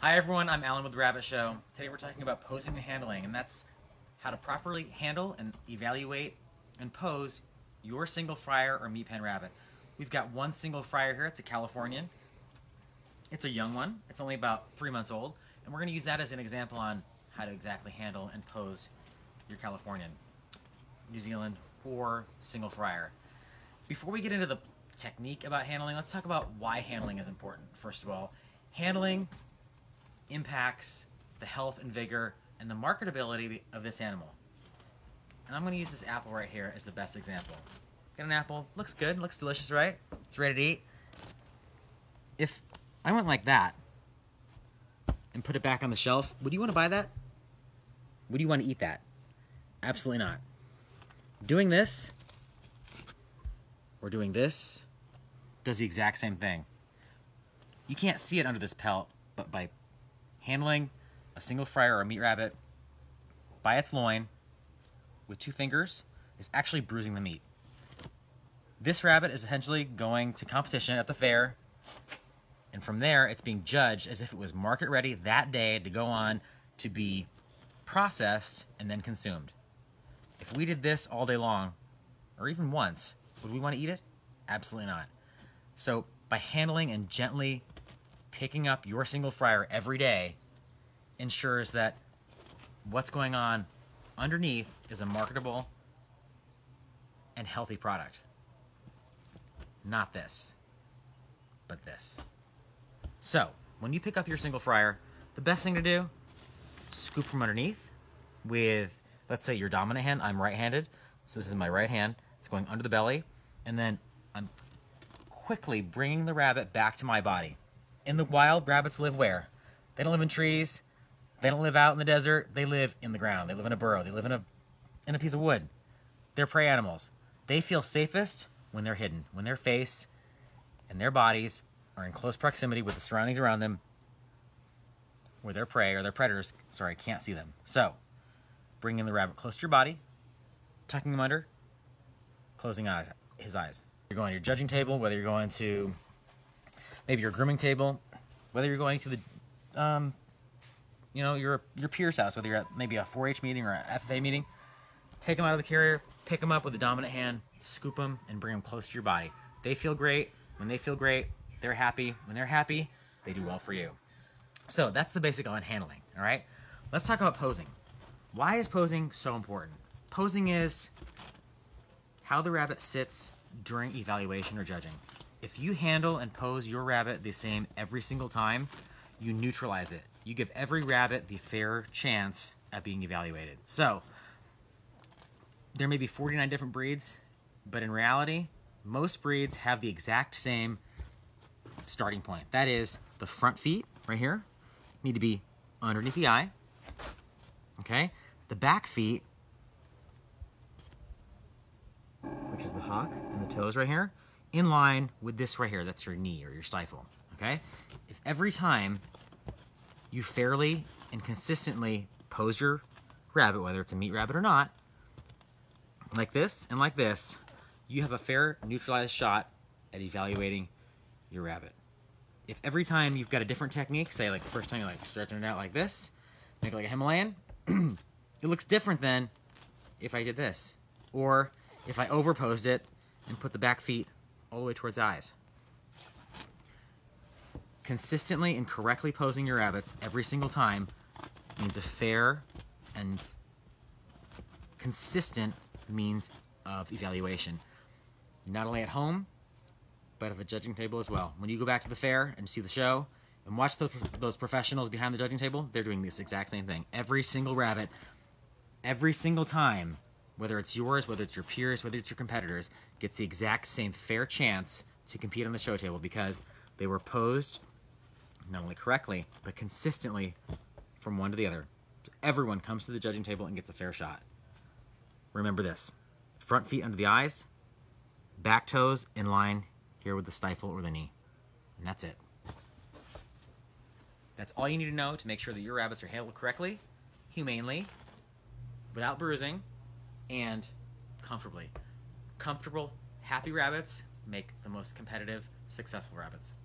Hi everyone, I'm Alan with The Rabbit Show. Today we're talking about posing and handling, and that's how to properly handle and evaluate and pose your single fryer or meat pen rabbit. We've got one single fryer here. It's a Californian. It's a young one. It's only about 3 months old, and we're going to use that as an example on how to exactly handle and pose your Californian, New Zealand, or single fryer. Before we get into the technique about handling, let's talk about why handling is important. First of all, handling impacts the health and vigor and the marketability of this animal. And I'm going to use this apple right here as the best example. Got an apple, looks good, looks delicious, right? It's ready to eat. If I went like that and put it back on the shelf, would you want to buy that? Would you want to eat that? Absolutely not. Doing this or doing this does the exact same thing. You can't see it under this pelt, but by handling a single fryer or a meat rabbit by its loin with 2 fingers is actually bruising the meat. This rabbit is essentially going to competition at the fair, and from there it's being judged as if it was market ready that day to go on to be processed and then consumed. If we did this all day long, or even once, would we want to eat it? Absolutely not. So by handling and gently picking up your single fryer every day ensures that what's going on underneath is a marketable and healthy product. Not this, but this. So when you pick up your single fryer, the best thing to do, scoop from underneath with, let's say, your dominant hand. I'm right-handed, so this is my right hand. It's going under the belly, and then I'm quickly bringing the rabbit back to my body. In the wild, rabbits live where? They don't live in trees. They don't live out in the desert. They live in the ground. They live in a burrow. They live in a piece of wood. They're prey animals. They feel safest when they're hidden, when their face and their bodies are in close proximity with the surroundings around them, where their prey or their predators, can't see them. So, bringing the rabbit close to your body, tucking him under, closing his eyes. You're going to your judging table, whether you're going to maybe your grooming table, whether you're going to the, your peer's house, whether you're at maybe a 4-H meeting or a FFA meeting, take them out of the carrier, pick them up with the dominant hand, scoop them, and bring them close to your body. They feel great. When they feel great, they're happy. When they're happy, they do well for you. So that's the basic on handling, all right? Let's talk about posing. Why is posing so important? Posing is how the rabbit sits during evaluation or judging. If you handle and pose your rabbit the same every single time, you neutralize it. You give every rabbit the fair chance at being evaluated. So, there may be 49 different breeds, but in reality, most breeds have the exact same starting point. That is, the front feet, right here, need to be underneath the eye. Okay? The back feet, which is the hock and the toes right here, in line with this right here. That's your knee or your stifle. Okay? If every time you fairly and consistently pose your rabbit, whether it's a meat rabbit or not, like this and like this, you have a fair neutralized shot at evaluating your rabbit. If every time you've got a different technique, say like the first time you're like stretching it out like this, make it like a Himalayan, it looks different than if I did this. Or if I overposed it and put the back feet all the way towards the eyes. Consistently and correctly posing your rabbits every single time means a fair and consistent means of evaluation. Not only at home, but at the judging table as well. When you go back to the fair and see the show and watch those professionals behind the judging table, they're doing this exact same thing. Every single rabbit, every single time, whether it's yours, whether it's your peers, whether it's your competitors, gets the exact same fair chance to compete on the show table because they were posed not only correctly, but consistently from one to the other. So everyone comes to the judging table and gets a fair shot. Remember this. Front feet under the eyes, back toes in line here with the stifle or the knee. And that's it. That's all you need to know to make sure that your rabbits are handled correctly, humanely, without bruising, and comfortably. Comfortable, happy rabbits make the most competitive, successful rabbits.